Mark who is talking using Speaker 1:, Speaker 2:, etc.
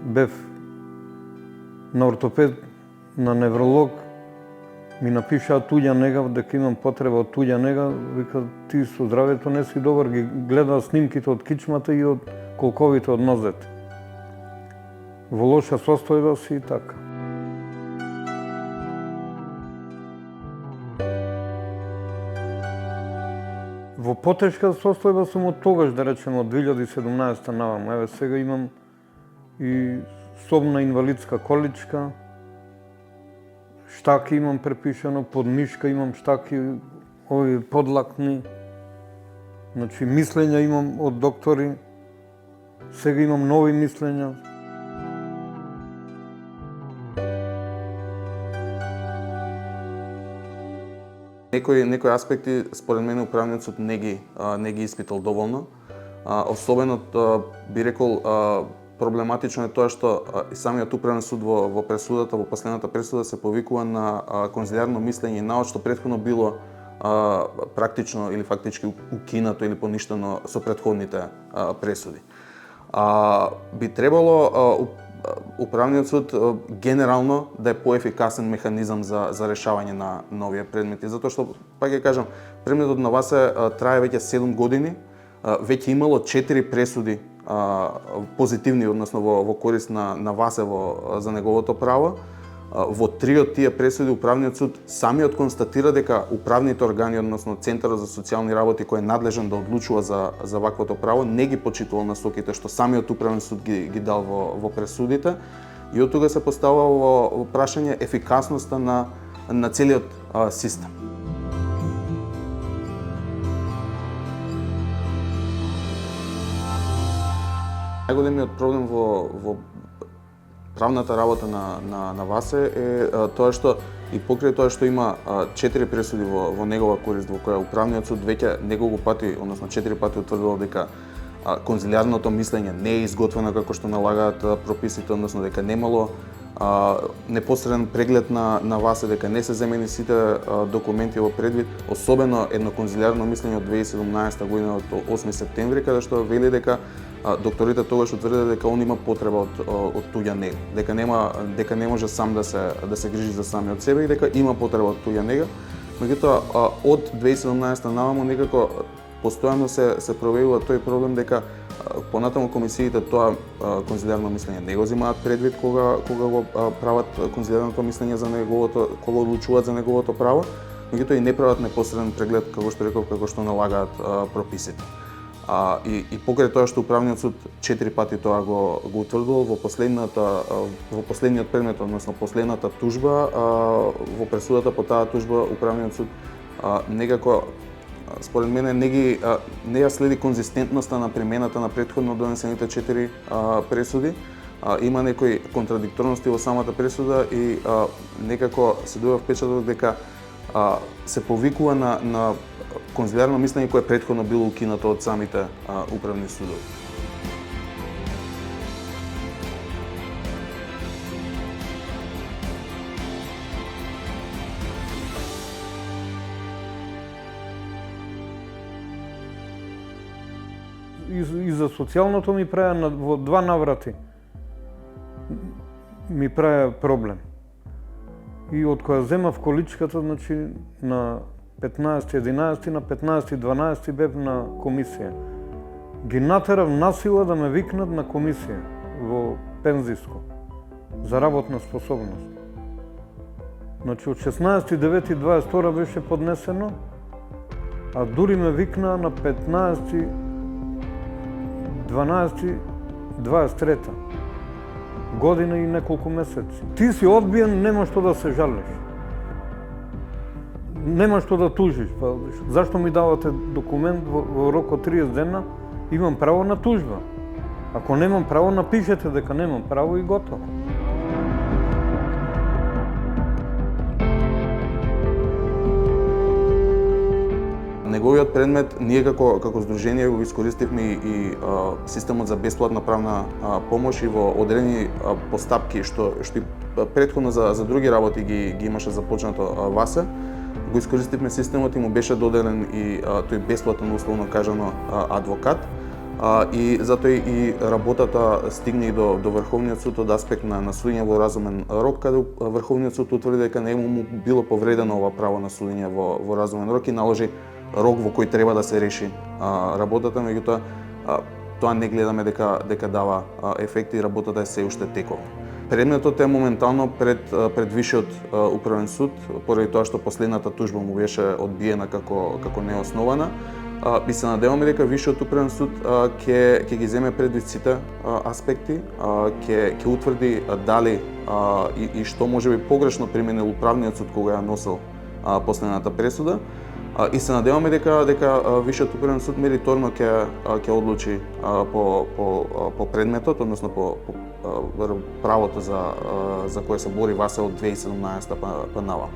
Speaker 1: бев на ортопед, на невролог, ми напишаа туѓа нега, дека имам потреба од туѓа нега, вика, ти со здравјето не си добар, ги гледа снимките од кичмата и од колковите од нозете. Во лоша состојба си и така. Во потешка состојба сум од тогаш, да речем, од 2017 наваму. Еве сега имам и собна инвалидска количка, штаки имам препишано, под мишка имам штаки, ови подлакни. Значи, мислења имам од доктори, сега имам нови мислења.
Speaker 2: Некои аспекти, според мене, управниот суд не ги испитал доволно. Особено, би рекол, проблематично е тоа што и самиот управен суд во пресудата, во последната пресуда се повикува на конзилиарно мислење и наод, што претходно било практично или фактички укинато или поништено со претходните пресуди. Би требало управниот суд генерално да е поефикасен механизам за решавање на овие предмети, затоа што, пак ќе кажам, предметот на Васе трае веќе 7 години, веќе имало 4 пресуди позитивни, односно во корист на Васе за неговото право. Во 3 од тие пресуди управниот суд самиот констатира дека управните органи, односно Центарот за социјални работи кој е надлежен да одлучува за ваквото право, не ги почитувал насоките што самиот управен суд ги дал во пресудите, и од тога се поставува во прашање ефикасноста на целиот систем. Најголемиот проблем во правната работа на Васе е тоа што и покрај тоа што има 4 пресуди во негова корист, во која управниот суд веќе неколку пати, односно 4 пати утврдил дека конзилиарното мислење не е изготвено како што налагаат прописите, односно дека немало непосреден преглед на Васе, дека не се земени сите документи во предвид, особено едно конзилиарно мислење од 2017 година од 8 септември, каде што вели дека докторите тогаш утврдиле дека он има потреба од туѓа нега, дека не може сам да се грижи за самиот себе и дека има потреба од туѓа нега. Меѓутоа од 2017 наваму некако постојано се проявува тој проблем дека понатаму комисиите тоа конзилиарно мислење не го земаат предвид кога го прават конзилиарното мислење за неговото, кога одлучуваат за неговото право, меѓутоа и не прават непосреден преглед, како што реков, како што налагаат прописите. И покрај тоа што управниот суд 4 пати тоа го утврдил во последниот предмет, односно последната тужба, во пресудата по таа тужба управниот суд некако, според мене, не ја следи конзистентноста на примената на претходно донесените 4 пресуди. Има некои контрадикторности во самата пресуда и некако се добива впечаток дека се повикува на конзилиарно мислење кое претходно било укинато од самите управни судови.
Speaker 1: И за социјалното ми праја во 2 наврати. Ми праја проблем. И од која земав количката, значи на 15.11 на 15.12 бев на комисија. Ги натерав насила да ме викнат на комисија во пензиско за работна способност. Значи од 16.9.22 беше поднесено, а дури ме викна на 15.12.23 година и неколку месеци. Ти си одбиен, нема што да се жалиш. Нема што да тужиш. Зашто ми давате документ во рок од 30 дена? Имам право на тужба. Ако немам право, напишете дека немам право и готово.
Speaker 2: Неговиот предмет, ние како здружение го искористивме и системот за бесплатна правна помош и во одредени постапки што и претходно за други работи ги имаше започнато Васе. Го искористивме системот и му беше доделен и тој бесплатен, условно кажано, адвокат. и затоа и работата стигне и до Врховниот суд од аспект на судење во разумен рок, каде Врховниот суд утврди дека не му било повредено ова право на судење во разумен рок и наложи рок во кој треба да се реши работата, меѓутоа тоа не гледаме дека дава ефекти и работата е се уште текова. Предметот е моментално пред Висшиот управен суд, поради тоа што последната тужба му беше одбиена како неоснована. И се надеваме дека Висшиот управен суд ќе ги земе предвид сите аспекти, ќе утврди дали и што можеби погрешно применил управниот суд кога ја носел последната пресуда. И се надеваме дека Висшиот управен суд мериторно ќе одлучи по предметот, односно по правото за кое се бори ВАСЕ од 2017 па наваму.